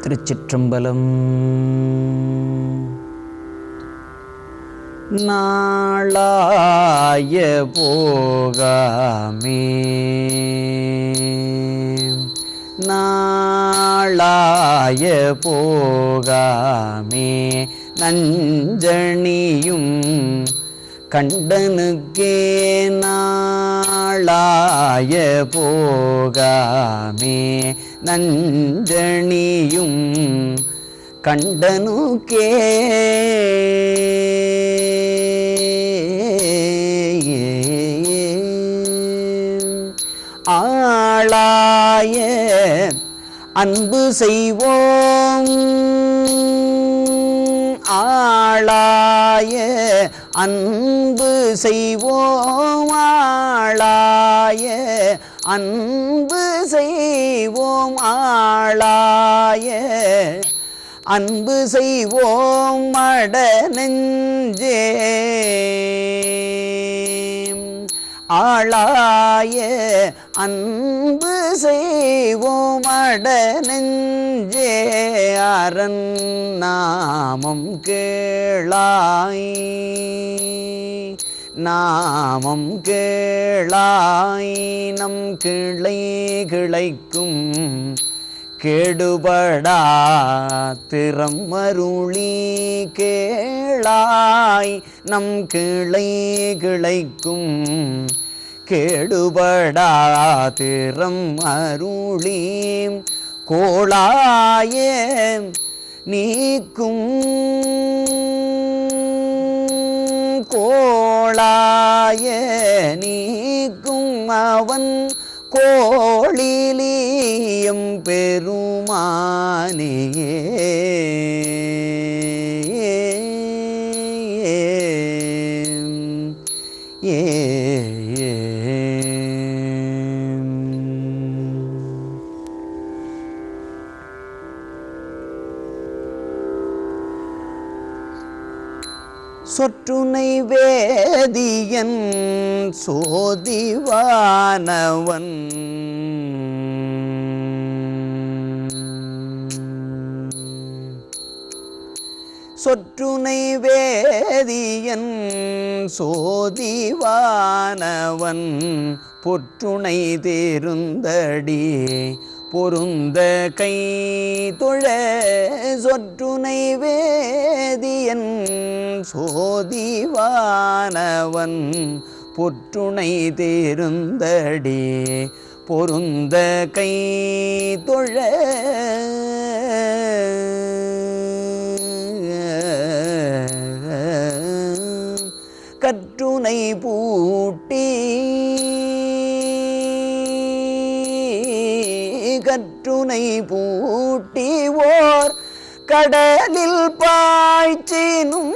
திருச்சிற்றம்பலம். நாளாய போகாமே நாளாய போகாமே நஞ்சணியும் கண்டனுக்கே நாளாய போகாமே நஞ்சணியும் கண்டனுக்கே ஆளாய அன்பு செய்வோம் ஆளாய அன்பு செய்வோம் ஆளாய அன்பு செய்வோம் ஆளாய அன்பு செய்வோம் மட நெஞ்சே ஆளாய அன்பு செய்வோம் மட நெஞ்சே அரண் நாமம் கேளாய் நாமம் கேளாய் நம் கிளை கிளைக்கும் கெடுபடா திறம் அருளி கேளாய் நம் கிளை கிளைக்கும் கெடுபடா திறம் அருளி கோளாய நீக்கும் கோளாய நீக்கும் அவன் கோளிலியம் பெருமானே சொற்றுனை வேதியன் சோதிவானவன் சொற்றுனை வேதியன் சோதிவானவன் பொற்றுனை தேருந்தடி பொருந்த கை தொழ சொற்றுனை வேதியன் சோதிவானவன் பொற்றுனை தேருந்தடி பொருந்த கை தொழ கற்றுனை பூட்டி கற்றுனை பூட்டி ஓர் கடலில் பாய்ச்சினும்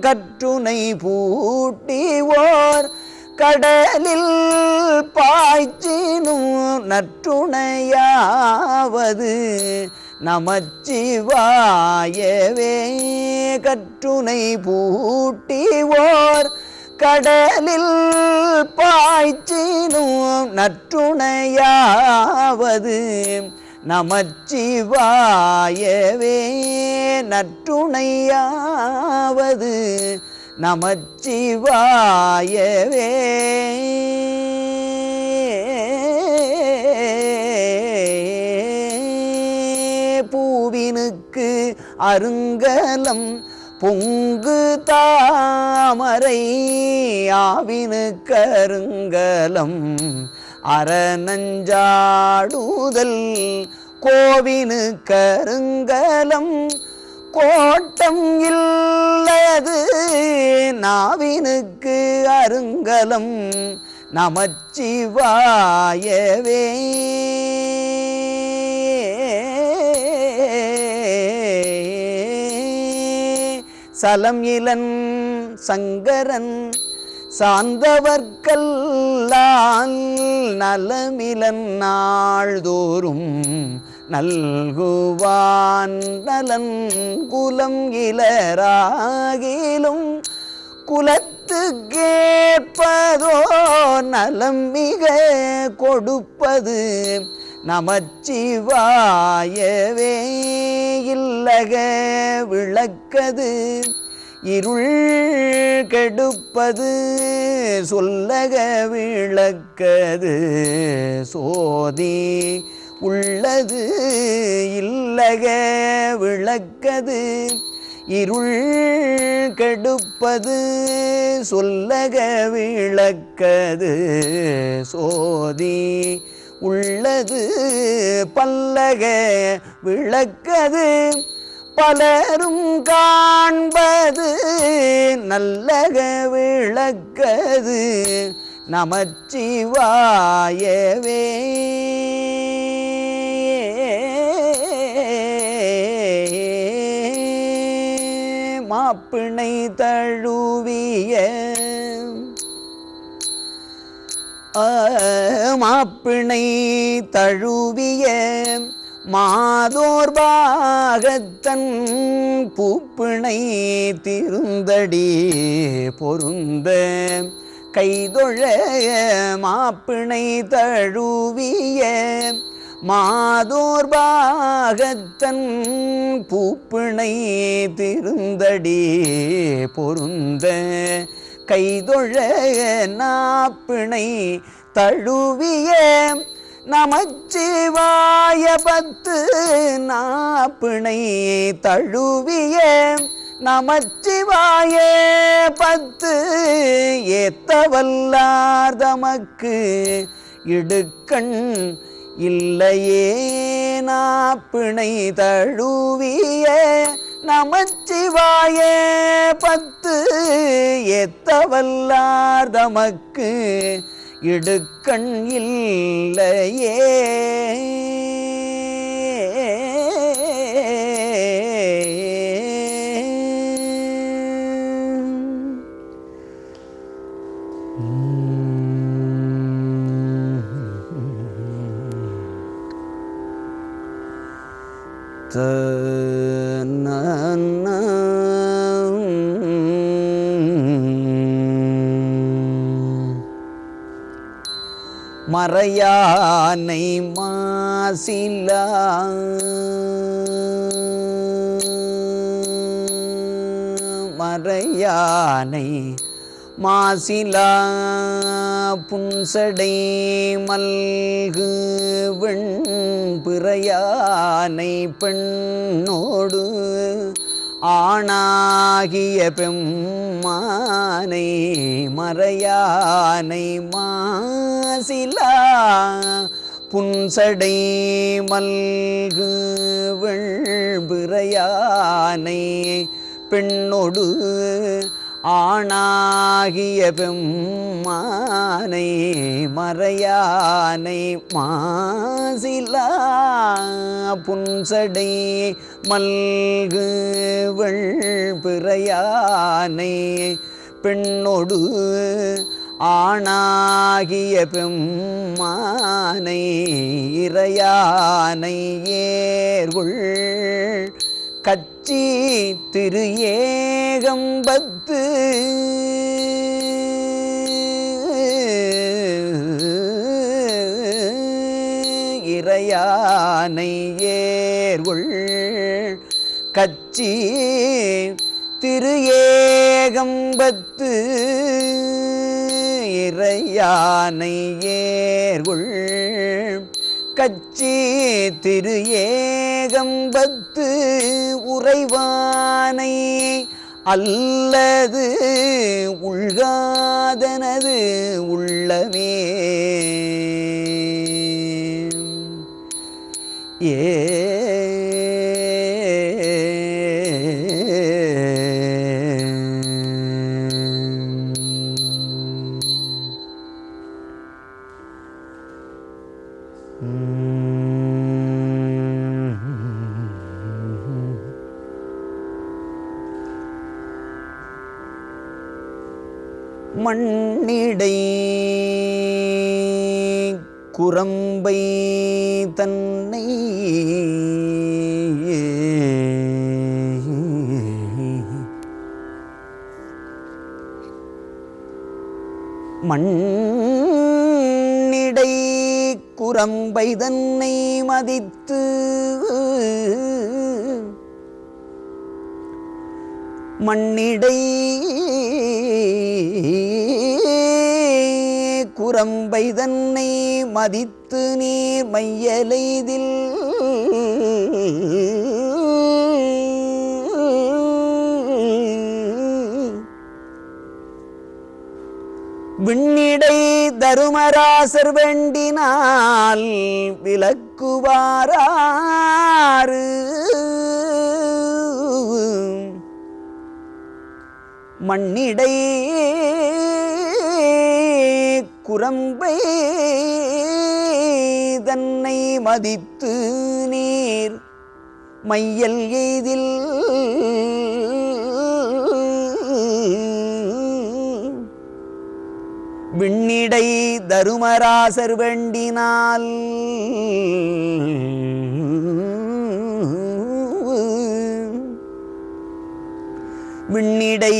கற்றுனை பூட்டி ஓர் கடலில் பாய்ச்சினும் நற்றுணையாவது நமச்சிவாயவே கற்றுனை பூட்டி ஓர் கடலில் பாய்ச்சினும் நற்றுணையாவது நமச்சிவாயவே நற்றுணையாவது நமச்சிவாயவே பூவினுக்கு அருங்கலம் பொங்கு தாமரை ஆவினுக்கு அருங்கலம் அறநஞ்சாடுதல் கோவினு கருங்கலம் கோட்டம் இல்லது நாவினுக்கு அருங்கலம் நமச்சிவாயவே சலம் இலன் சங்கரன் சார்ந்தவர்க்கல்லால் நலமிலன் நாள்தோறும் நல்குவான் நலன் குலம் இலராகிலும் குலத்து கேட்பதோ நலம் மிக கொடுப்பது நமச்சிவாயவே இல்லக விளக்கது இருள் கெடுப்பது சொல்லக விளக்கது சோதி உள்ளது இல்லக விளக்கது இருள் கெடுப்பது சொல்லக விளக்கது சோதி உள்ளது பல்லக விளக்கது பலரும் காண்பது நல்லக விளக்கது நமச்சிவாயவே மாப்பிணை தழுவிய மாப்பிணை தழுவிய மாதோர் பாகத்தன் பூப்பிணை திருந்தடி பொருந்த கைதொழ மாப்பிணை தழுவிய மாதோர் பாகத்தன் பூப்பிணை திருந்தடி பொருந்த கைதொழ நாப்பிணை தழுவிய நமச்சிவாய பத்து நாப்பிணை தழுவிய நமச்சிவாய பத்து ஏத்தவல்லார் தமக்கு இடுக்கண் இல்லையே நாப்பிணை தழுவிய நமச்சிவாய பத்து ஏத்தவல்லார் தமக்கு இடுக்கண் இல்லையே மறையானை மாசிலா மறையானை மாசிலா புன்சடை மல்கு வெண்பிறையானை பெண்ணோடு ஆணாகிய பெம்மானை மறையானை மாசிலா புன்சடை மல்கு வெண்பிறையானை பெண்ணொடு ஆணாகிய பெம்மானை மறையானை மாசிலா புன்சடை மல்கு வெண்பிறையானை பெண்ணொடு ஆணாகிய பெம்மானை இறையானை ஏர்கொள் கச்சி திரு ஏகம்பத்து இறையானை ஏர்கொள் கச்சி திரு ஏகம்பத்து இறையானை ஏர்கொள் கச்சி திரு ஏகம்பத்து உறைவானை அல்லது உள்காதனது உள்ளமே ஏ மண்ணிடை குரம்பை தன்னை மண்ணிடை குரம்பை தன்னை மதித்து மண்ணிடை குரம்பை தன்னை மதித்து நீர் மையலைதில் விண்ணிடை தருமராசர் வேண்டினால் விலக்குவாராறு மண்ணிடை குரம்பை தன்னை மதித்து நீர் மையல் எய்தில் விண்ணிடை தருமராசர் வேண்டினால் விண்ணிடை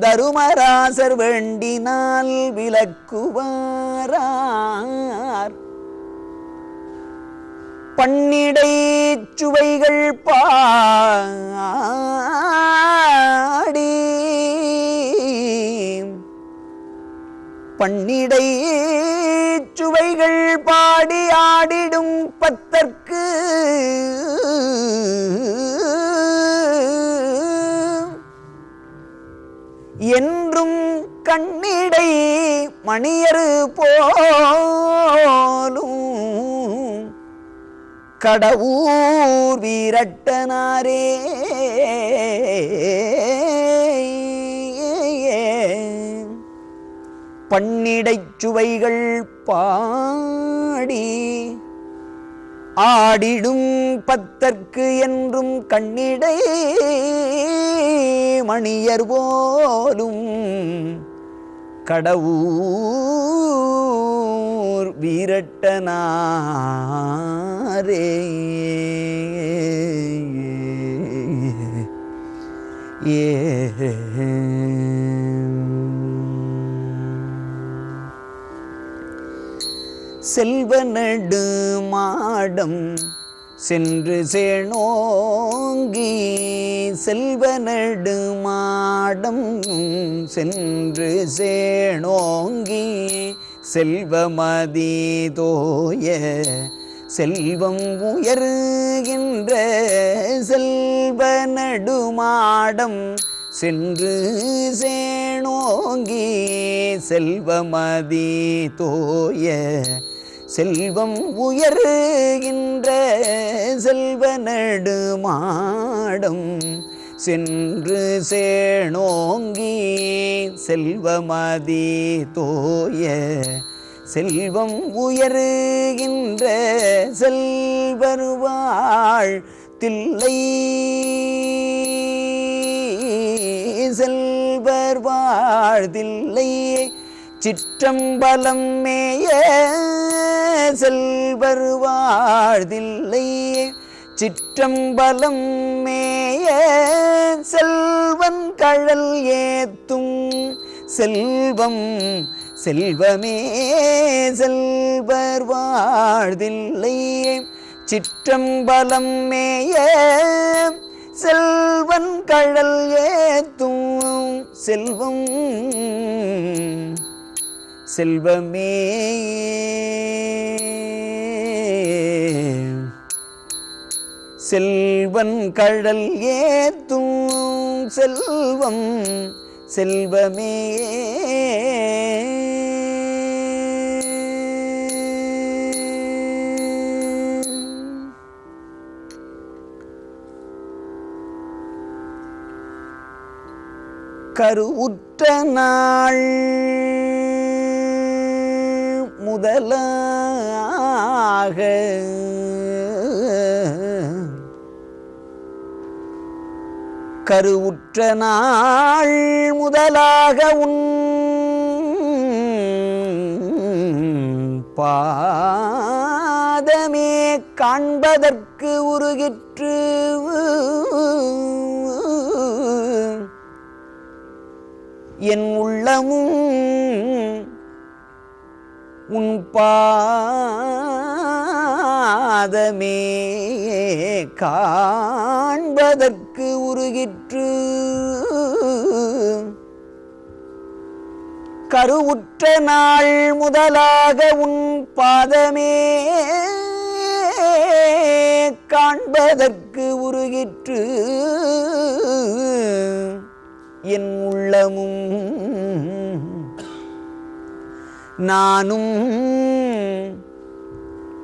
தருமராசர் வேண்டினால் விலக்குவாரார் பன்னிடை சுவைகள் பாடி பன்னிடை சுவைகள் பாடி ஆடிடும் பத்தர்க்கு என்றும் கண்ணிடை மணியரு போலும் கடவுர் வீரட்டனாரே பன்னிடைச் சுவைகள் பாடி ஆடிடும் பத்தர்க்கு என்றும் கண்ணிடை மணியர் போலும் கடவுர் வீரட்டனாரே செல்வ நடு மாடம் சென்று சேணோங்கி செல்வ நடு மாடம் சென்று சேணோங்கி செல்வமதி தோய செல்வம் உயர்கின்ற செல்வ நடுமாடம் சென்று சேணோங்கி செல்வமதி தோய செல்வம் உயர்கின்ற செல்வ நடுமாடம் சென்று சேணோங்கி செல்வமதி தோய செல்வம் உயர்கின்ற செல்வருவாழ் தில்லை செல்வர் வாழ்தில்லை சிற்றம்பலம் மேய செல்வர் வாழ்தில்லை சிற்றம்பலம் மேய செல்வன் கழல் ஏத்தும் செல்வம் செல்வமே செல்வர் வாழ்தில்லை சிற்றம்பலம் மேய செல்வன் கழல் ஏத்தும் செல்வம் செல்வமே செல்வன் கழல் ஏத்தும் செல்வம் செல்வமே கருவுற்ற நாள் முதலாக கருவுற்ற நாள் முதலாக உன் பாதமே காண்பதற்கு உருகிற்று என் உள்ளமும் உன் பாதமே காண்பதற்கு உருகிற்று. கருவுற்ற நாள் முதலாக உன் பாதமே காண்பதற்கு உருகிற்று. என் உள்ளமும் நானும்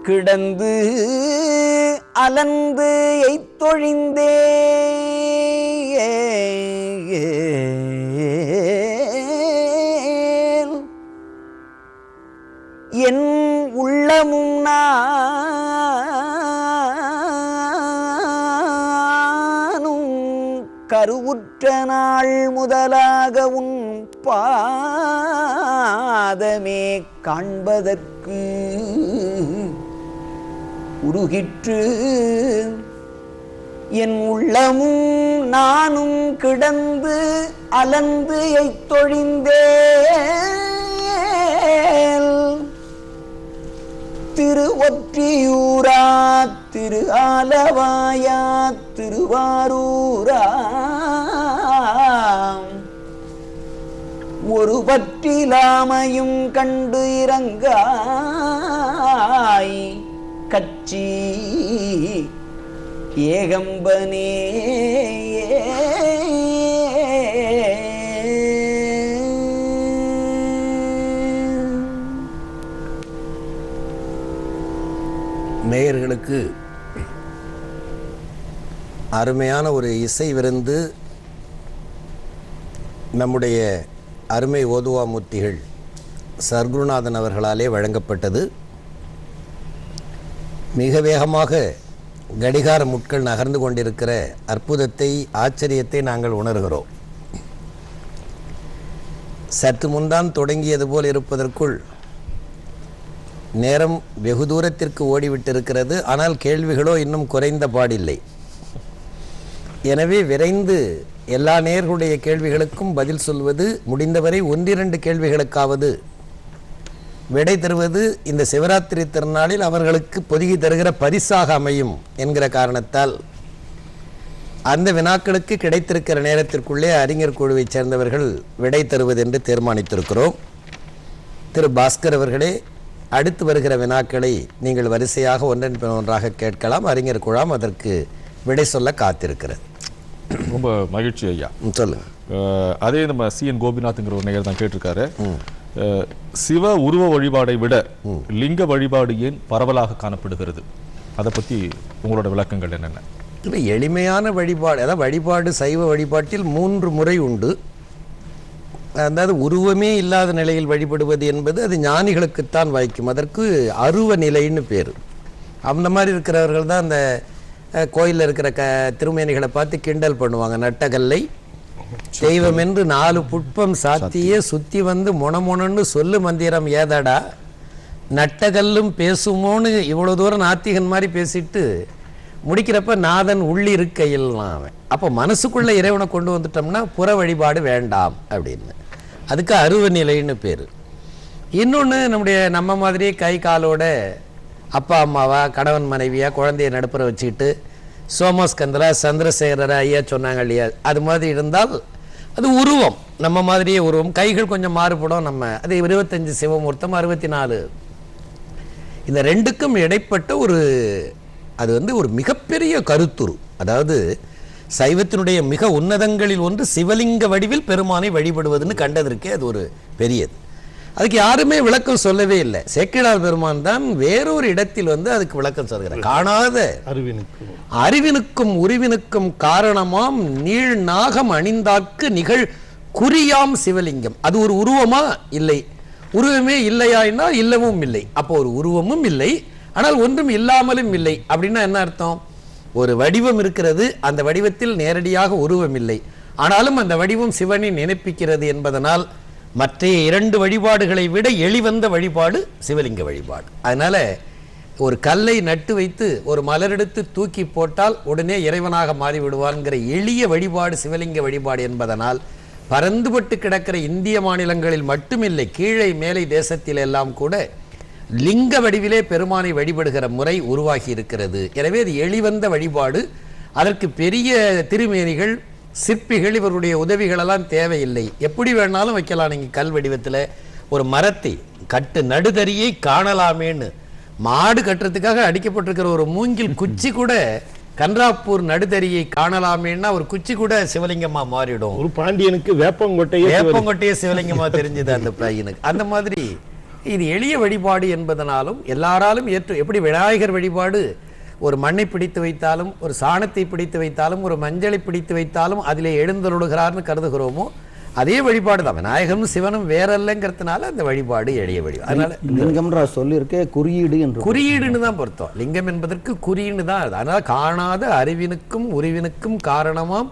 கிடந்து அலந்து எய்த்தொழிந்தே. என் உள்ளமும் நானும் கருவுற்ற நாள் முதலாக உன் பாதமே காண்பதற்கு உருகிற்று. என் உள்ளமும் நானும் கிடந்து அலந்து எய்த்தொழிந்தே. திருவொற்றியூரா திரு ஆலவாயா திருவாரூரா ஒரு பற்றிலாமையும் கண்டு இறங்காய் கட்சி ஏகம்பனே. நேயர்களுக்கு அருமையான ஒரு இசை விருந்து நம்முடைய அருமை ஓதுவாமூர்த்திகள் சர்க்குருநாதன் அவர்களாலே வழங்கப்பட்டது. மிக வேகமாக கடிகார முட்கள் நகர்ந்து கொண்டிருக்கிற அற்புதத்தை, ஆச்சரியத்தை நாங்கள் உணர்கிறோம். சற்று முன்தான் தொடங்கியது போல் இருப்பதற்குள் நேரம் வெகு தூரத்திற்கு ஓடிவிட்டிருக்கிறது. ஆனால் கேள்விகளோ இன்னும் குறைந்த பாடில்லை. எனவே விரைந்து எல்லா நேயர்களுடைய கேள்விகளுக்கும் பதில் சொல்வது, முடிந்தவரை 1-2 கேள்விகளுக்காவது விடை தருவது இந்த சிவராத்திரி திருநாளில் அவர்களுக்கு பொதுகி தருகிற பரிசாக அமையும் என்கிற காரணத்தால் அந்த வினாக்களுக்கு கிடைத்திருக்கிற நேரத்திற்குள்ளே அறிஞர் குழுவைச் சேர்ந்தவர்கள் விடை தருவது என்று தீர்மானித்திருக்கிறோம். திரு பாஸ்கர் அவர்களே, அடுத்து வருகிற வினாக்களை நீங்கள் வரிசையாக ஒன்றன் பின் ஒன்றாக கேட்கலாம். அறிஞர் குழாம் அதற்கு விடை சொல்ல காத்திருக்கிறது. ரொம்ப மகிழ்ச்சி ஐயா. சொல்லுங்க. அதே நம்ம CN கோபிநாத்ங்கிற ஒரு நேயர் தான் கேட்டிருக்காரு. சிவ உருவ வழிபாடை விட லிங்க வழிபாடு ஏன் பரவலாக காணப்படுகிறது? அதை பற்றி உங்களோட விளக்கங்கள் என்னென்ன? இல்லை, எளிமையான வழிபாடு, அதாவது வழிபாடு சைவ வழிபாட்டில் 3 முறை உண்டு. அதாவது உருவமே இல்லாத நிலையில் வழிபடுவது என்பது அது ஞானிகளுக்குத்தான் வாய்க்கும். அதற்கு அருவ நிலைன்னு பேர். அந்த மாதிரி இருக்கிறவர்கள் தான் அந்த கோயிலில் இருக்கிற திருமேனிகளை பார்த்து கிண்டல் பண்ணுவாங்க. நட்டகல்லை தெய்வம் என்று 4 புட்பம் சாத்தியே சுத்தி வந்து மொணமொணன்னு சொல்லு மந்திரம் ஏதாடா, நட்டகல்லும் பேசுமோன்னு இவ்வளோ தூரம் நாத்திகன் மாதிரி பேசிட்டு முடிக்கிறப்ப நாதன் உள்ளிருக்கையில் அவன். அப்போ மனசுக்குள்ளே இறைவனை கொண்டு வந்துட்டோம்னா புற வழிபாடு வேண்டாம் அப்படின்னு. அதுக்கு அருவ நிலைன்னு பேர். இன்னொன்று, நம்ம மாதிரியே கை காலோட அப்பா அம்மாவா கணவன் மனைவியா குழந்தைய நடுப்புற வச்சுக்கிட்டு சோமஸ்கந்தரா சந்திரசேகரரா ஐயா சொன்னாங்க இல்லையா, அது மாதிரி இருந்தால் அது உருவம், நம்ம மாதிரியே உருவம். கைகள் கொஞ்சம் மாறுபடும். நம்ம அது 25 சிவமூர்த்தம் 64. இந்த ரெண்டுக்கும் இடைப்பட்ட அது ஒரு மிகப்பெரிய கருத்துரு. அதாவது சைவத்தினுடைய மிக உன்னதங்களில் ஒன்று சிவலிங்க வடிவில் பெருமானை வழிபடுவதுன்னு கண்டதற்கே அது ஒரு பெரியது. அதுக்கு யாருமே விளக்கம் சொல்லவே இல்லை. சேக்கிழார் பெருமான் தான் வேறொரு இடத்தில் அதுக்கு விளக்கம் சொல்கிறார். காணாத அறிவினுக்கும் உருவினுக்கும் காரணமாம் நீள் நாகம் அணிந்தாக்கு நிகழ் குறியாம் சிவலிங்கம். அது ஒரு உருவமா? இல்லை. உருவமே இல்லையானா இல்லவும் இல்லை. அப்போ ஒரு உருவமும் இல்லை, ஆனால் ஒன்றும் இல்லாமலும் இல்லை. அப்படின்னா என்ன அர்த்தம்? ஒரு வடிவம் இருக்கிறது, அந்த வடிவத்தில் நேரடியாக உருவம் இல்லை, ஆனாலும் அந்த வடிவம் சிவனை நினைப்பிக்கிறது என்பதனால் மற்ற 2 வழிபாடுகளை விட எளிவந்த வழிபாடு சிவலிங்க வழிபாடு. அதனால ஒரு கல்லை நட்டு வைத்து ஒரு மலரெடுத்து தூக்கி போட்டால் உடனே இறைவனாக மாறிவிடுவான்கிற எளிய வழிபாடு சிவலிங்க வழிபாடு என்பதனால் பரந்துபட்டு கிடக்கிற இந்திய மாநிலங்களில் மட்டுமில்லை, கீழே மேலை தேசத்தில் எல்லாம் கூட லிங்க வடிவிலே பெருமானை வழிபடுகிற முறை உருவாகி இருக்கிறது. எனவே அது எளிவந்த வழிபாடு. அதற்கு பெரிய திருமேனிகள், சிற்பிகள், இவருடைய உதவிகளெல்லாம் தேவையில்லை. எப்படி வேணாலும் வைக்கலாம். நீங்கள் கல் வடிவத்தில் ஒரு மரத்தை நடுதறியை காணலாமேன்னு மாடு கட்டுறதுக்காக அடிக்கப்பட்டிருக்கிற ஒரு மூங்கில் குச்சி கூட கன்றாப்பூர் நடுதறியை காணலாமேன்னா ஒரு குச்சி கூட சிவலிங்கமா மாறிடும். ஒரு பாண்டியனுக்கு வேப்பங்கொட்டையே சிவலிங்கமா தெரிஞ்சது அந்த பையனுக்கு. அந்த மாதிரி இது எளிய வழிபாடு என்பதனாலும் எல்லாராலும் எப்படி விநாயகர் வழிபாடு ஒரு மண்ணை பிடித்து வைத்தாலும், ஒரு சாணத்தை பிடித்து வைத்தாலும், ஒரு மஞ்சளை பிடித்து வைத்தாலும் அதிலே எழுந்தருளுகிறார்னு கருதுகிறோமோ, அதே வழிபாடு தான். விநாயகரும் சிவனும் வேறல்லங்கிறதுனால அந்த வழிபாடு எளிய வழிபாடு. அதனால லிங்கம்ன்ற சொல்லிருக்கே குறியீடுன்னு தான் பொருத்தம். லிங்கம் என்பதற்கு குறியீடு தான். அதனால காணாத அறிவினுக்கும் உருவினுக்கும் காரணமாம்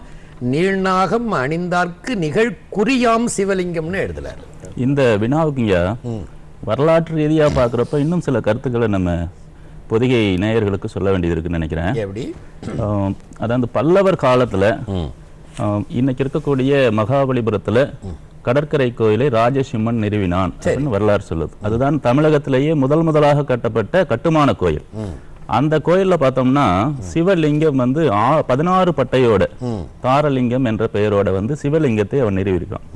நீள்நாகம் அணிந்தார்க்கு நிகழ் குறியாம் சிவலிங்கம்னு எழுதலார். இந்த வினாவுக்குங்க வரலாற்று ரீதியா பார்க்குறப்ப இன்னும் சில கருத்துக்களை நம்ம பொதிகை நேயர்களுக்கு சொல்ல வேண்டியது இருக்குன்னு நினைக்கிறேன். எப்படி? அதாவது பல்லவர் காலத்துல இன்னைக்கு இருக்கக்கூடிய மகாபலிபுரத்துல கடற்கரை கோயிலை ராஜசிம்மன் நிறுவினான் அப்படின்னு வரலாறு சொல்லுது. அதுதான் தமிழகத்திலேயே முதலாக கட்டப்பட்ட கட்டுமான கோயில். அந்த கோயில்ல பார்த்தோம்னா சிவலிங்கம் வந்து 16 பட்டையோட தாரலிங்கம் என்ற பெயரோட சிவலிங்கத்தை அவன் நிறுவியிருக்கான்.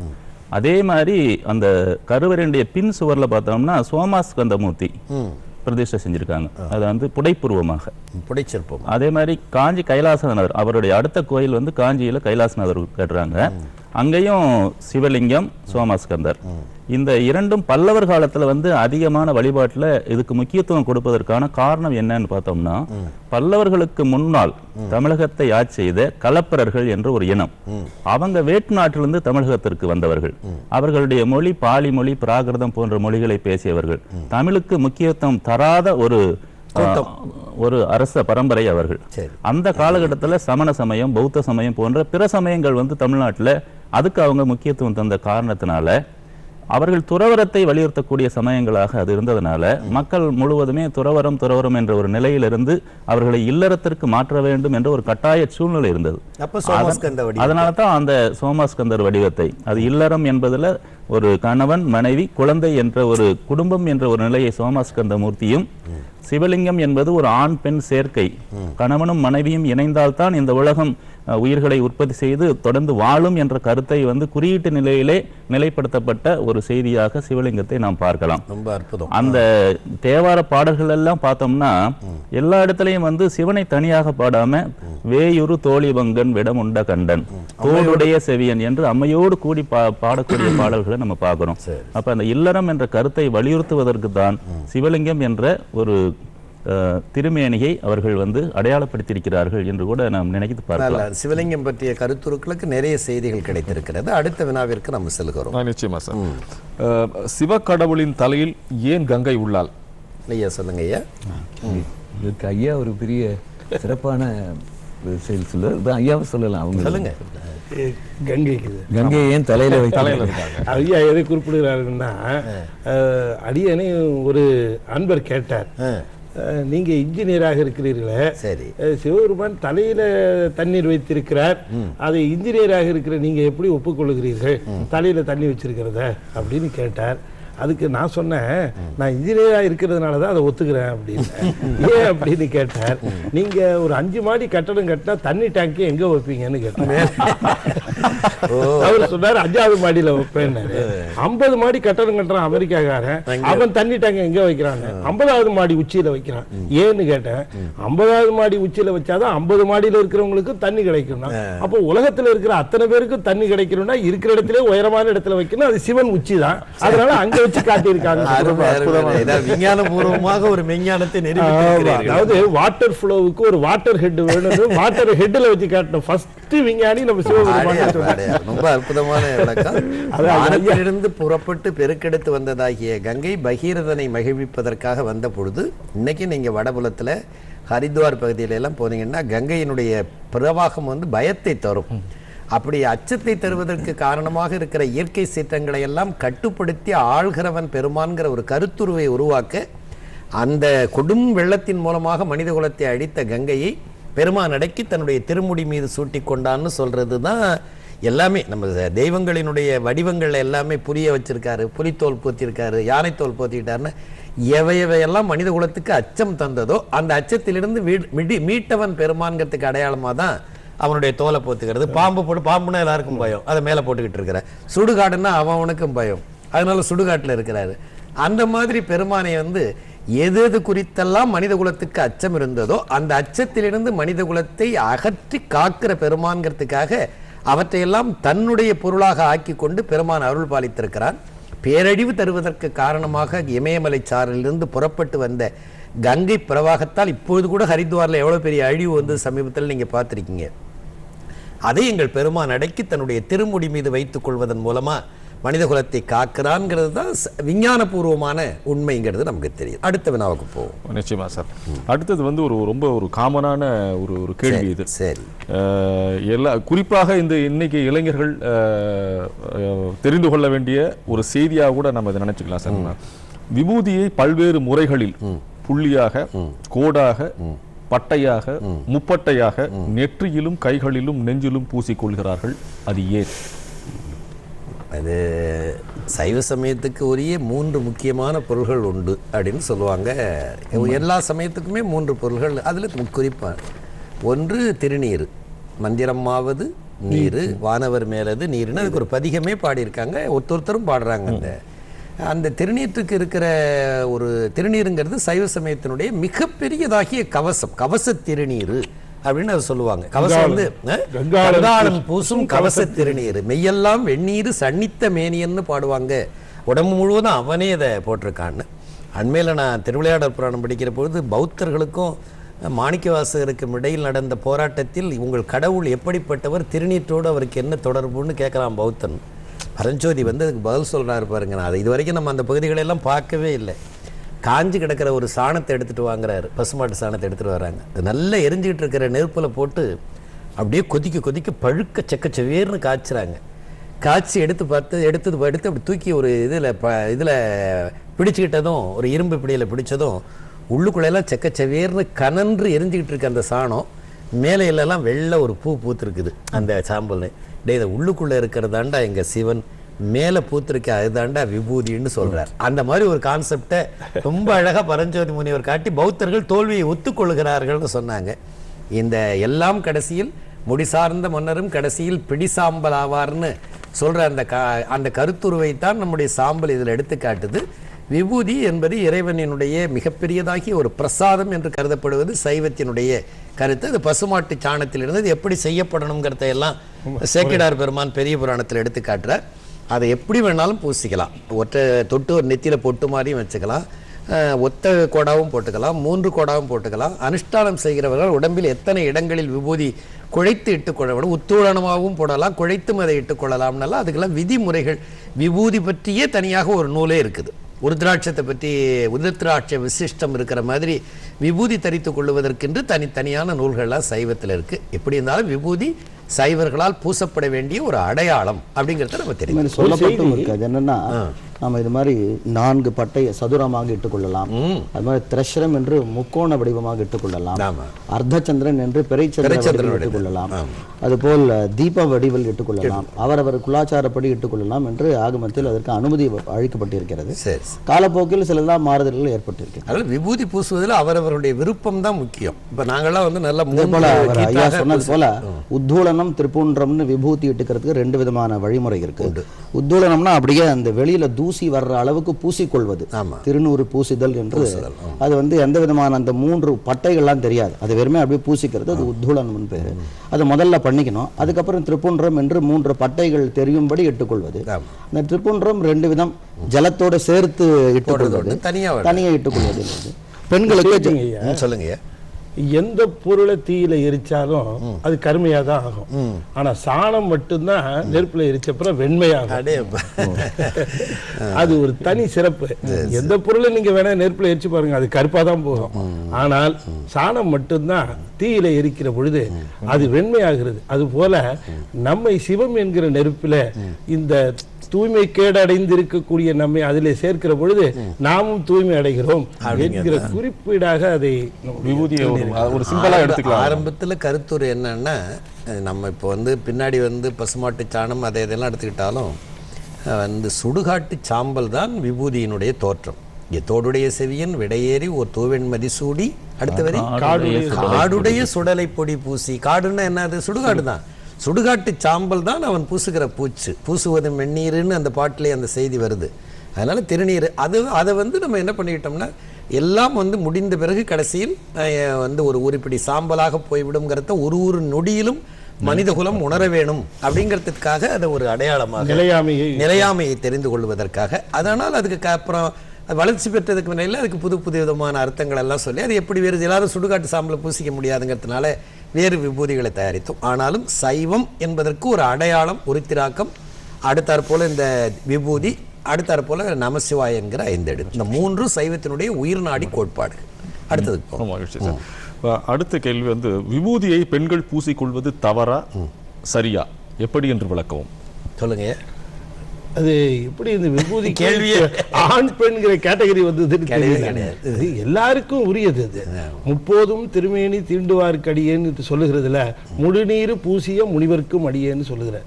அதே மாதிரி அந்த கருவறையுடைய பின் சுவர்ல பார்த்தோம்னா சோமாஸ்கந்தமூர்த்தி பிரதிஷ்டை செஞ்சிருக்காங்க. அது புடைப்பூர்வமாக புடைச்சிருப்போம். அதே மாதிரி காஞ்சி கைலாசநாதர் அவருடைய அடுத்த கோயில் காஞ்சியில கைலாசநாதர் கட்டுறாங்க. அங்கேயும் சிவலிங்கம், சோமாஸ்கந்தர். இந்த இரண்டும் பல்லவர் காலத்துல அதிகமான வழிபாட்டுல இதுக்கு முக்கியத்துவம் கொடுப்பதற்கான காரணம் என்னன்னு பார்த்தோம்னா, பல்லவர்களுக்கு முன்னால் தமிழகத்தை ஆட்சி செய்த கலப்பரர்கள் என்ற ஒரு இனம். அவங்க வேற்று நாட்டிலிருந்து தமிழகத்திற்கு வந்தவர்கள். அவர்களுடைய மொழி பாலி மொழி, பிராகிருதம் போன்ற மொழிகளை பேசியவர்கள். தமிழுக்கு முக்கியத்துவம் தராத ஒரு அரச பரம்பரை அவர்கள். அந்த காலகட்டத்துல சமண சமயம், பௌத்த சமயம் போன்ற பிற சமயங்கள் தமிழ்நாட்டுல அதுக்கு அவங்க முக்கியத்துவம் தந்த காரணத்தினால அவர்கள் துறவரத்தை வலியுறுத்தக்கூடிய சமயங்களாக அது இருந்ததுனால மக்கள் முழுவதுமே துறவரம் என்ற ஒரு நிலையிலிருந்து அவர்களை இல்லறத்திற்கு மாற்ற வேண்டும் என்ற ஒரு கட்டாய சூழ்நிலை இருந்தது. அதனால தான் அந்த சோமாஸ்கந்தர் வடிவத்தை, அது இல்லறம் என்பதுல ஒரு கணவன் மனைவி குழந்தை என்ற ஒரு குடும்பம் என்ற ஒரு நிலையை சோமாஸ்கந்த மூர்த்தியும், சிவலிங்கம் என்பது ஒரு ஆண் பெண் சேர்க்கை, கணவனும் மனைவியும் இணைந்தால்தான் இந்த உலகம் உயிர்களை உற்பத்தி செய்து தொடர்ந்து வாழும் என்ற கருத்தை குறியீட்டு நிலையிலே நிலைப்படுத்தப்பட்ட ஒரு செய்தியாக சிவலிங்கத்தை நாம் பார்க்கலாம். ரொம்ப அற்புதம். அந்த தேவார பாடல்கள் எல்லாம் பார்த்தோம்னா எல்லா இடத்துலையும் சிவனை தனியாக பாடாம வேயுரு தோழிபங்கன் விடமுண்ட கண்டன் தோளுடைய செவியன் என்று அம்மையோடு கூடி பாடக்கூடிய பாடல்களை நம்ம பார்க்கிறோம். அப்ப அந்த இல்லறம் என்ற கருத்தை வலியுறுத்துவதற்கு தான் சிவலிங்கம் என்ற ஒரு திருமேனியை அவர்கள் அடையாளப்படுத்தியிருக்கிறார்கள் என்று கூட நாம் நினைத்து பார்க்கலாம். சிவலிங்கம் பற்றிய கருத்துருக்களுக்கு நிறைய செய்திகள் கிடைத்திருக்கிறது. அடுத்த வினாவிற்கு நம்ம செல்கிறோம். நிச்சயமா சார். சிவக்கடவுளின் தலையில் ஏன் கங்கை உள்ளாள்? ஐயா சொல்லுங்க ஐயா. இதுக்கு ஐயா ஒரு பெரிய சிறப்பான செயல் சொல்ல ஐயாவை சொல்லலாம். அவங்க சொல்லுங்க. கங்கை ஏன் தலையில வைக்கிறாங்க? ஐயா எதை குறிப்பிடுகிறாருன்னா, அடியனை ஒரு அன்பர் கேட்டார், நீங்க இன்ஜினியராக இருக்கிறீர்களே, சரி, சிவபெருமான் தலையில தண்ணீர் வைத்திருக்கிறார், அதை இன்ஜினியராக இருக்கிற நீங்க எப்படி ஒப்புக்கொள்ளுகிறீர்கள் தலையில தண்ணி வச்சிருக்கிறத அப்படின்னு கேட்டார். அதுக்கு நான் சொன்னேன், நான் இன்ஜினியராக இருக்கிறதுனால தான் அதை ஒத்துக்கிறேன் அப்படின்னு. ஏன் அப்படின்னு கேட்டார். நீங்க ஒரு 5 மாடி கட்டடம் கட்டினா தண்ணி டேங்கி எங்க வைப்பீங்கன்னு கேட்டார். அவர் சொன்னார் 5வது மாடியில வைப்பேன்னாரு. 50 மாடி கட்டடம் கட்டுறான் அமெரிக்காக்காரன், அவன் தண்ணி டேங்க எங்க வைக்கிறான்? 50வது மாடி உச்சியில வைக்கிறான். ஏன்னு கேட்டேன். 50வது மாடி உச்சியில வச்சாதான் 50 மாடியில இருக்கிறவங்களுக்கு தண்ணி கிடைக்கும். அப்போ உலகத்துல இருக்கிற அத்தனை பேருக்கும் தண்ணி கிடைக்கணும்னா இருக்கிற இடத்துல உயரமான இடத்துல வைக்கணும். அது சிவன் உச்சி தான். அதனால அங்க வச்சு காட்டியிருக்காங்க. விஞ்ஞானபூர்வமாக ஒரு விஞ்ஞானத்தை நிரூபித்திருக்கிறார்கள். அதாவது வாட்டர் ஃப்ளோவுக்கு ஒரு வாட்டர் ஹெட் வேணும். வாட்டர் ஹெட்ல வச்சு காட்டின ஃபர்ஸ்ட் விஞ்ஞானி நம்ம சிவபெருமான். ரொம்ப அற்புதமான விளக்கம். வானத்திலிருந்து புறப்பட்டு பெருக்கெடுத்து வந்ததாகிய கங்கை பகீரதனை மகிழ்விப்பதற்காக வந்த பொழுது, இன்னைக்கு நீங்க வடபுலத்துல ஹரித்வார் பகுதியில எல்லாம் போனீங்கன்னா கங்கையினுடைய பிரவாகம் பயத்தை தரும். அப்படி அச்சத்தை தருவதற்கு காரணமாக இருக்கிற இயற்கை சீற்றங்களை எல்லாம் கட்டுப்படுத்தி ஆள்கிறவன் பெருமான்கிற ஒரு கருத்துருவை உருவாக்க அந்த கொடும் வெள்ளத்தின் மூலமாக மனித குலத்தை அழித்த கங்கையை பெருமான் அடக்கி தன்னுடைய திருமுடி மீது சூட்டி கொண்டான்னு சொல்றது தான். எல்லாமே நம்ம தெய்வங்களினுடைய வடிவங்கள் எல்லாமே புரிய வச்சிருக்காரு. புலித்தோல் போத்திருக்காரு, யானைத்தோல் போத்திக்கிட்டாருன்னு எவையெல்லாம் மனித குலத்துக்கு அச்சம் தந்ததோ அந்த அச்சத்திலிருந்து மீட்டவன் பெருமான்கிறதுக்கு அடையாளமாக தான் அவனுடைய தோலை போத்துக்கிறது. பாம்பு போட்டு, பாம்புன்னா எல்லாருக்கும் பயம், அதை மேலே போட்டுக்கிட்டு இருக்கிற. சுடுகாடுன்னா அவனுக்கும் பயம், அதனால சுடுகாட்டில் இருக்கிறாரு. அந்த மாதிரி பெருமானை வந்து எது எது குறித்தெல்லாம் மனித குலத்துக்கு அச்சம் இருந்ததோ அந்த அச்சத்திலிருந்து மனித குலத்தை அகற்றி காக்கிற பெருமான்கிறதுக்காக அவற்றையெல்லாம் தன்னுடைய பொருளாக ஆக்கி கொண்டு பெருமான் அருள் பாலித்திருக்கிறான். பேரழிவு தருவதற்கு காரணமாக இமயமலை சாரலிலிருந்து புறப்பட்டு வந்த கங்கை பிரவாகத்தால் இப்பொழுது கூட ஹரித்வாரில் எவ்வளோ பெரிய அழிவு வந்து சமீபத்தில் நீங்கள் பார்த்துருக்கீங்க. அதை எங்கள் பெருமான் அடக்கி தன்னுடைய திருமுடி மீது வைத்துக் கொள்வதன் மூலமாக மனித குலத்தை காக்கிறான்ங்கிறது தான் விஞ்ஞானபூர்வமான உண்மைங்கிறது நமக்கு தெரியும். அடுத்த வினாவுக்கு போவோம். நிச்சயமா சார். அடுத்தது வந்து ரொம்ப ஒரு காமனான ஒரு கேள்வி இது. சரி, குறிப்பாக இன்னைக்கு இளைஞர்கள் தெரிந்து கொள்ள வேண்டிய ஒரு செய்தியாக கூட நம்ம இதை நினைச்சுக்கலாம் சார். விபூதியை பல்வேறு முறைகளில் புள்ளியாக, கோடாக, பட்டையாக, முப்பட்டையாக நெற்றியிலும் கைகளிலும் நெஞ்சிலும் பூசிக்கொள்கிறார்கள். அது ஏன்? அது சைவ சமயத்துக்கு உரிய 3 முக்கியமான பொருள்கள் உண்டு அப்படின்னு சொல்லுவாங்க. எல்லா சமயத்துக்குமே 3 பொருள்கள். அதில் குறிப்பாக ஒன்று திருநீர், மந்திரமாவது நீர், வானவர் மேலது நீர்னு அதுக்கு ஒரு பதிகமே பாடியிருக்காங்க, ஒருத்தரும் பாடுறாங்க. அந்த திருநீற்றுக்கு இருக்கிற ஒரு திருநீருங்கிறது சைவ சமயத்தினுடைய மிகப்பெரியதாகிய கவசம், கவச திருநீர் அப்படின்னு அதை சொல்லுவாங்க. கவசம் வந்து கங்காளன் பூசும் கவச திருநீர், மெய்யெல்லாம் வெந்நீர் சன்னித்த மேனியன்னு பாடுவாங்க. உடம்பு முழுவதும் அவனே அதை போட்டிருக்கான்னு. அண்மையில் நான் திருவிளையாடல் புராணம் படிக்கிற பொழுது பௌத்தர்களுக்கும் மாணிக்கவாசகருக்கும் இடையில் நடந்த போராட்டத்தில் உங்கள் கடவுள் எப்படிப்பட்டவர், திருநீற்றோடு அவருக்கு என்ன தொடர்புன்னு கேட்கலாம் பௌத்தன். பரஞ்சோதி வந்து அதுக்கு பதில் சொல்கிறாரு பாருங்க. நான் இது வரைக்கும் நம்ம அந்த பகுதிகளெல்லாம் பார்க்கவே இல்லை. காஞ்சி கிடக்கிற ஒரு சாணத்தை எடுத்துகிட்டு வாங்குறாரு, பசுமாட்டு சாணத்தை எடுத்துகிட்டு வராங்க. அது நல்லா எரிஞ்சிக்கிட்டு இருக்கிற நெருப்பில் போட்டு அப்படியே கொதிக்க பழுக்க செக்கச்சவேர்னு காய்ச்சுறாங்க. காய்ச்சி எடுத்து அப்படி தூக்கி ஒரு இதில் பிடிச்சிக்கிட்டதும், ஒரு இரும்பு பிடியில் பிடிச்சதும் உள்ளுக்குள்ளெல்லாம் செக்கச்சவேர்னு கனன்று எரிஞ்சிக்கிட்டு இருக்க அந்த சாணம் மேலே எல்லாம் வெள்ளை ஒரு பூ பூத்துருக்குது அந்த சாம்பல். இதை உள்ளுக்குள்ளே இருக்கிறதாண்டா எங்கள் சிவன், மேலே பூத்திருக்க அதுதாண்டா விபூதின்னு சொல்றார். அந்த மாதிரி ஒரு கான்செப்டை ரொம்ப அழகாக பரஞ்சோதி முனிவர் காட்டி பௌத்தர்கள் தோல்வியை ஒத்துக்கொள்கிறார்கள்னு சொன்னாங்க. இந்த எல்லாம் கடைசியில் முடிசார்ந்த மன்னரும் கடைசியில் பிடிசாம்பல் ஆவார்னு சொல்ற அந்த கருத்துருவைத்தான் நம்முடைய சாம்பல் இதில் எடுத்து காட்டுது. விபூதி என்பது இறைவனினுடைய மிகப்பெரியதாகிய ஒரு பிரசாதம் என்று கருதப்படுவது சைவத்தினுடைய கருத்து. அது பசுமாட்டு சாணத்திலிருந்து அது எப்படி செய்யப்படணுங்கிறத எல்லாம் சேக்கிடார் பெருமான் பெரிய புராணத்தில் எடுத்து காட்டுறார். அதை எப்படி வேணாலும் பூசிக்கலாம். ஒற்றை தொட்டு ஒரு நெத்தியில் பொட்டு மாதிரியும் வச்சுக்கலாம், ஒத்த கோடாவும் போட்டுக்கலாம், 3 கோடாவும் போட்டுக்கலாம். அனுஷ்டானம் செய்கிறவர்கள் உடம்பில் எத்தனை இடங்களில் விபூதி குழைத்து இட்டுக்கொள்ள வேண்டும், உத்தூளனமாகவும் போடலாம், குழைத்தும் அதை இட்டுக்கொள்ளலாம்னால அதுக்கெல்லாம் விதிமுறைகள். விபூதி பற்றியே தனியாக ஒரு நூலே இருக்குது. உருத்ராட்சத்தை பற்றி உருத்ராட்ச விசிஷ்டம் இருக்கிற மாதிரி விபூதி தரித்து கொள்வதற்கென்று தனித்தனியான நூல்கள்லாம் சைவத்தில் இருக்கு. எப்படி இருந்தாலும் விபூதி சைவர்களால் பூசப்பட வேண்டிய ஒரு அடையாளம் அப்படிங்கிறத நம்ம தெரியும். சொல்லப்பட்டும் இருக்கு. அது என்னன்னா, நம்ம இது மாதிரி 4 பட்டையை சதுரமாக இட்டுக்கொள்ளலாம், அது மாதிரி திரஷ்ரம் என்று முக்கோண வடிவமாக இட்டுக்கொள்ளலாம், அர்த்தச்சந்திரன் என்று பிறைச்சந்திரன் இட்டுக்கொள்ளலாம், அதுபோல் தீப வடிவில் இட்டுக்கொள்ளலாம், அவரவர் குலாச்சாரப்படி இட்டுக்கொள்ளலாம் என்று ஆகமத்தில் அதற்கு அனுமதி அளிக்கப்பட்டிருக்கிறது. காலப்போக்கில் சிலதான் மாறுதல்கள் ஏற்பட்டிருக்கு. அதனால விபூதி பூசுவதில் அவரவருடைய விருப்பம் தான் முக்கியம். இப்ப நாங்கள்லாம் வந்து நல்ல ஐயா சொன்னது போல உத்தூளனம் திருப்பூன்றம்னு விபூதி இட்டுக்கிறதுக்கு 2 விதமான வழிமுறை இருக்கு. உத்தூளனம்னா அப்படியே அந்த வெளியில தூசி வர்ற அளவுக்கு பூசிக்கொள்வது, திருநூறு பூசிதல் என்று. அது வந்து எந்த விதமான அந்த 3 பட்டைகள்லாம் தெரியாது, அது வெறுமே அப்படியே பூசிக்கிறது, அது உத்தூளனம் பேரு. அது முதல்ல பண்ணிக்கணும். அதுக்கப்புறம் திருப்புன்றம் என்று 3 பட்டைகள் தெரியும்படி இட்டுக்கொள்வது. அந்த திருப்புன்றம் 2 விதம், ஜலத்தோட சேர்த்து இட்டுக்கொள்வது, தனியா இட்டுக்கொள்வது. பெண்களுக்கு சொல்லுங்க, எந்த பொருளை தீயில எரிச்சாலும் அது கருமையா தான் ஆகும். ஆனா சாணம் மட்டும்தான் நெருப்புல எரிச்சப்புறம் வெண்மையாகும். அது ஒரு தனி சிறப்பு. எந்த பொருளை நீங்க வேணா நெருப்புல எரிச்சு பாருங்க, அது கருப்பா தான் போகும். ஆனால் சாணம் மட்டும்தான் தீயில எரிக்கிற பொழுது அது வெண்மையாகிறது. அது போல நம்மை சிவம் என்கிற நெருப்பில இந்த தூய்மை கேடு அடைந்திருக்கக்கூடிய நம்மை அதிலே சேர்க்கிற பொழுது நாமும் தூய்மை அடைகிறோம் என்கிற குறிப்பீடாக அதை விபூதியை ஒரு சிம்பலா எடுத்துக்கலாம். ஆரம்பத்தில் கருத்துரை என்னன்னா, நம்ம இப்போ வந்து பின்னாடி வந்து பசுமாட்டு சாணம் அதை இதெல்லாம் எடுத்துக்கிட்டாலும் வந்து சுடுகாட்டு சாம்பல் தான் விபூதியினுடைய தோற்றம். தோடுடைய செவியன் விடையேறி ஒரு தூவெண் மதிசூடி அடுத்த வரி காடுடைய சுடலை பொடி பூசி. காடுன்னா என்ன? அது சுடுகாடு தான். சுடுகாட்டு சாம்பல் தான் அவன் பூசுகிற பூசுவது மென்னீருன்னு அந்த பாட்டிலே அந்த செய்தி வருது. அதனால திருநீர் அதை நம்ம என்ன பண்ணிக்கிட்டோம்னா எல்லாம் முடிந்த பிறகு கடைசியில் ஒரு உருப்படி சாம்பலாக போய்விடுங்கிறத ஒரு நொடியிலும் மனிதகுலம் உணர வேணும் அப்படிங்கிறதுக்காக அதை ஒரு அடையாளமாக நிலையாமையை தெரிந்து கொள்வதற்காக. அதனால் அதுக்கு அப்புறம் வளர்ச்சி பெற்றதுக்கு முன்னில அதுக்கு புது விதமான அர்த்தங்கள் எல்லாம் சொல்லி அது எப்படி வேறு எல்லாரும் சுடுகாட்டு சாம்பலை பூசிக்க முடியாதுங்கிறதுனால வேறு விபூதிகளை தயாரித்தோம். ஆனாலும் சைவம் என்பதற்கு ஒரு அடையாளம், உருத்திராக்கம், அடுத்தாற் போல இந்த விபூதி, அடுத்தாற் போல நமசிவாய் என்கிற 5 எழுத்து. இந்த 3 சைவத்தினுடைய உயிர்நாடி கோட்பாடு. அடுத்தது அடுத்த கேள்வி விபூதியை பெண்கள் பூசிக்கொள்வது தவறா சரியா, எப்படி என்று விளக்கவும் சொல்லுங்க. அது எப்படி இந்த விபூதி கேள்வியே ஆண் பெண்கிற கேட்டகரி வந்தது எல்லாருக்கும் உரியது. அது முப்போதும் திருமேனி தீண்டுவார்க்கடியேன்னு சொல்லுகிறதுல முழுநீர் பூசிய முனிவர்க்கும் அடியேன்னு சொல்லுகிற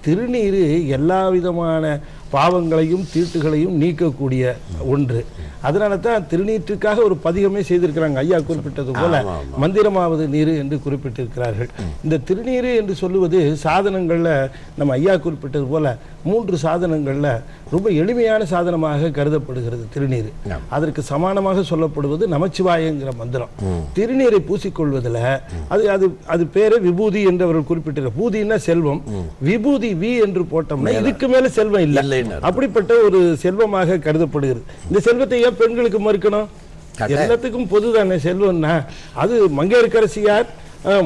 திருநீர் எல்லா விதமான பாவங்களையும் தீட்டுகளையும் நீக்கக்கூடிய ஒன்று. அதனால தான் திருநீற்றுக்காக ஒரு பதிகமே செய்திருக்கிறாங்க. ஐயா குறிப்பிட்டது போல மந்திரமாவது நீர் என்று குறிப்பிட்டிருக்கிறார்கள். இந்த திருநீர் என்று சொல்லுவது சாதனங்கள்ல நம்ம ஐயா குறிப்பிட்டது போல 3 சாதனங்கள்ல ரொம்ப எளிமையான சாதனமாக கருதப்படுகிறது திருநீர். அதற்கு சமானமாக சொல்லப்படுவது நமச்சிவாயங்கிற மந்திரம். திருநீரை பூசிக்கொள்வதில் அது பேரு விபூதி என்று அவர்கள் குறிப்பிட்டார். பூதினா செல்வம், விபூதி வி என்று போட்டோம்னா இதுக்கு மேல செல்வம் இல்லை, அப்படிப்பட்ட ஒரு செல்வமாக கருதப்படுகிறது. இந்த செல்வத்தை ஏன் பெண்களுக்கு மறுக்கணும்? எல்லாத்துக்கும் பொதுதானே செல்வம்னா. அது மங்கையர்க்கரசியார்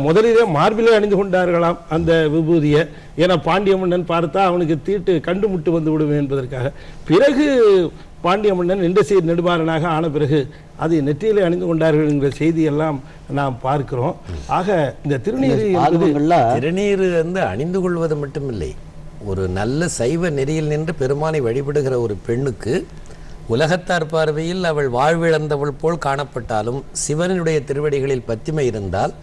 முதலிலே மார்பிலே அணிந்து கொண்டார்களாம் அந்த விபூதியை. ஏன்னா பாண்டிய மன்னன் பார்த்தா அவனுக்கு தீட்டு கண்டு முட்டு வந்து விடுவேன் என்பதற்காக. பிறகு பாண்டிய மன்னன் இண்டசீர் நெடுமாறனாக ஆன பிறகு அதை நெற்றியிலே அணிந்து கொண்டார்கள் என்கிற செய்தியெல்லாம் நாம் பார்க்கிறோம். ஆக இந்த திருநீர் அணிந்து கொள்வது மட்டுமில்லை, ஒரு நல்ல சைவ நெறியில் நின்று பெருமானை வழிபடுகிற ஒரு பெண்ணுக்கு உலகத்தார் பார்வையில் அவள் வாழ்விழந்தவள் போல் காணப்பட்டாலும் சிவனுடைய திருவடிகளில் பத்திமை இருந்தால்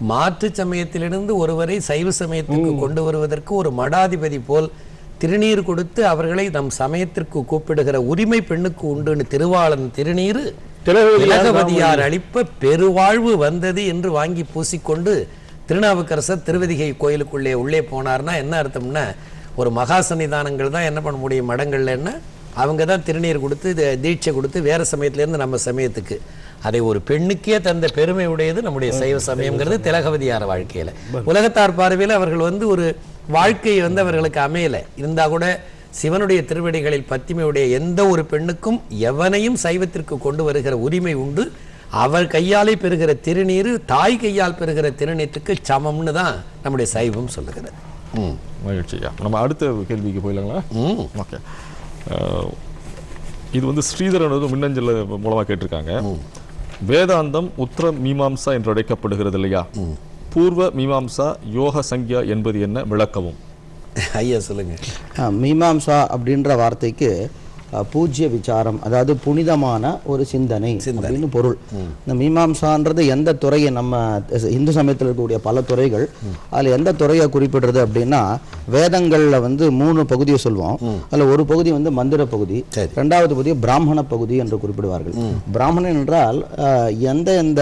மாற்று சமயத்திலிருந்து ஒருவரை சைவ சமயத்திற்கு கொண்டு வருவதற்கு ஒரு மடாதிபதி போல் திருநீர் கொடுத்து அவர்களை நம் சமயத்திற்கு கூப்பிடுகிற உரிமை பெண்ணுக்கு உண்டுன்னு திருவாளன் திருநீர் திலகவதியார் அளிப்ப பெருவாழ்வு வந்தது என்று வாங்கி பூசிக்கொண்டு திருநாவுக்கரசர் திருவதிகை கோயிலுக்குள்ளே உள்ளே போனார்னா என்ன அர்த்தம்னா, ஒரு மகா சன்னிதானங்கள் தான் என்ன பண்ண முடியும் மடங்கள்ல, என்ன அவங்க தான் திருநீர் கொடுத்து தீட்சை கொடுத்து வேற சமயத்திலேருந்து நம்ம சமயத்துக்கு அதை ஒரு பெண்ணுக்கே தந்த பெருமை உடையது நம்முடைய சைவ சமயம்ங்கிறது திலகவதியார் வாழ்க்கையில. உலகத்தார் பார்வையில் அவர்கள் ஒரு வாழ்க்கை அவர்களுக்கு அமையல இருந்தா கூட சிவனுடைய திருவடிகளில் பத்திமையுடைய எந்த ஒரு பெண்ணுக்கும் எவனையும் சைவத்திற்கு கொண்டு வருகிற உரிமை உண்டு. அவர் கையாலே பெறுகிற திருநீர் தாய் கையால் பெறுகிற திருநீற்றுக்கு சமம்னு தான் நம்முடைய சைவம் சொல்லுகிறது. மகிழ்ச்சியா. நம்ம அடுத்த கேள்விக்கு போயிடலாங்களா? ஓகே. இது ஸ்ரீதரன் மின்னஞ்சல் மூலமா கேட்டிருக்காங்க. வேதாந்தம் உத்தர மீமாம்சா என்று அழைக்கப்படுகிறது இல்லையா? பூர்வ மீமாம்சா யோக சங்கியா என்பது என்ன, விளக்கவும். ஐயா சொல்லுங்க. மீமாம்சா அப்படின்ற வார்த்தைக்கு பூஜ்ய விசாரம், அதாவது புனிதமான ஒரு சிந்தனை அப்படின்னு பொருள். இந்த மீமாம்சான்றது எந்த துறையை, நம்ம இந்து சமயத்தில் இருக்கக்கூடிய பல துறைகள், அதில் எந்த துறையை குறிப்பிடுறது அப்படின்னா வேதங்கள்ல 3 பகுதியை சொல்லுவோம். அதுல ஒரு பகுதி மந்திர பகுதி, 2வது பகுதி பிராமண பகுதி என்று குறிப்பிடுவார்கள். பிராமணன் என்றால் எந்த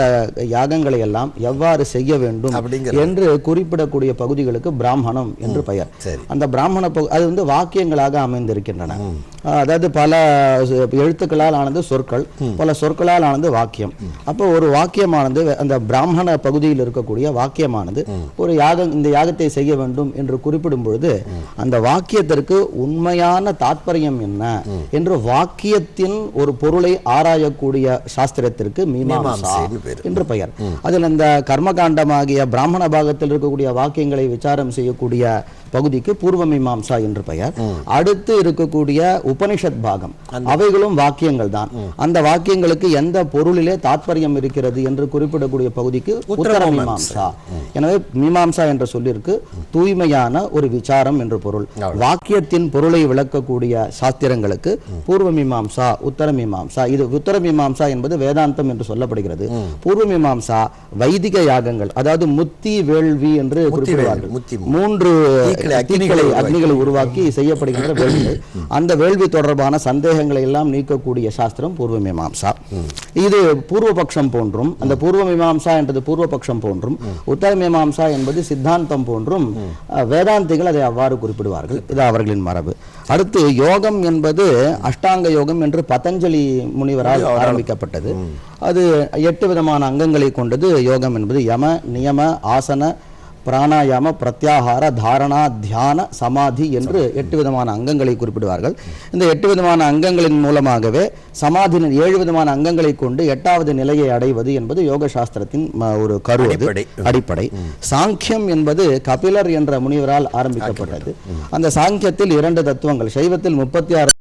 யாகங்களை எல்லாம் எவ்வாறு செய்ய வேண்டும் என்று குறிப்பிடக்கூடிய பகுதிகளுக்கு பிராமணம் என்று பெயர். அந்த பிராமண அது வாக்கியங்களாக அமைந்திருக்கின்றன. அதாவது பல எழுத்துக்களால் ஆனது சொற்கள், பல சொற்களால் ஆனது வாக்கியம். அப்போ ஒரு வாக்கியமானது அந்த பிராமண பகுதியில் இருக்கக்கூடிய வாக்கியமானது ஒரு யாகம், இந்த யாகத்தை செய்ய வேண்டும் என்று குறிப்பிடும் பொழுது அந்த வாக்கியத்திற்கு உண்மையான தாற்பயம் என்ன என்று வாக்கியத்தின் ஒரு பொருளை ஆராயக்கூடிய சாஸ்திரத்திற்கு மீமாம்சா என்று பெயர். அதில் அந்த கர்மகாண்டமாகிய பிராமண பாகத்தில் இருக்கக்கூடிய வாக்கியங்களை விசாரம் செய்யக்கூடிய பகுதிக்கு பூர்வ மீமாம்சா என்று பெயர். அடுத்து இருக்கக்கூடிய உபனிஷத் பாகம், அவைகளும் வாக்கியங்கள் தான். அந்த வாக்கியங்களுக்கு எந்த பொருளிலே தாற்பயம் இருக்கிறது என்று குறிப்பிடக்கூடிய பகுதிக்கு உத்தர மீமாம்சா. எனவே மீமாம்சா என்ற சொல்லிற்கு தூய்மையான ஒரு விசாரம் என்று பொருள். வாக்கியத்தின் பொருளை விளக்கக்கூடிய சாஸ்திரங்களுக்கு பூர்வ மீமாம்சா, உத்தர மீமாம்சா. இது உத்தர மீமாம்சா என்பது வேதாந்தம் என்று சொல்லப்படுகிறது. பூர்வ மீமாம்சா வைதிக யாகங்கள், அதாவது முத்தி வேள்வி என்று குறிப்பிடுவார்கள். 3 அக்னிகளை உருவாக்கி செய்யப்படுகின்ற வேள்வி. அந்த வேள்வி தொடர்பான சந்தேகங்களை எல்லாம் நீக்கக்கூடிய சாஸ்திரம் பூர்வ மீமாம்சா. இது பூர்வபக்ஷம் போன்றும், அந்த பூர்வ மீமாம்சா என்றது பூர்வபக்ஷம் போன்றும், உத்தர மீமாம்சா என்பது சித்தாந்தம் போன்றும் வேதாந்திகள் அதை அவ்வாறு குறிப்பிடுவார்கள். இது அவர்களின் மரபு. அடுத்து யோகம் என்பது அஷ்டாங்க யோகம் என்று பதஞ்சலி முனிவரால் ஆரம்பிக்கப்பட்டது. அது 8 விதமான அங்கங்களை கொண்டது. யோகம் என்பது யம, நியம, ஆசன, பிராணாயாம, பிரத்யாகார, தாரணா, தியான, சமாதி என்று 8 விதமான அங்கங்களை குறிப்பிடுவார்கள். இந்த 8 விதமான அங்கங்களின் மூலமாகவே சமாதி 7 விதமான அங்கங்களை கொண்டு 8வது நிலையை அடைவது என்பது யோக சாஸ்திரத்தின் ஒரு அடிப்படை. சாங்கியம் என்பது கபிலர் என்ற முனிவரால் ஆரம்பிக்கப்பட்டது. அந்த சாங்கியத்தில் 2 தத்துவங்கள், சைவத்தில் 36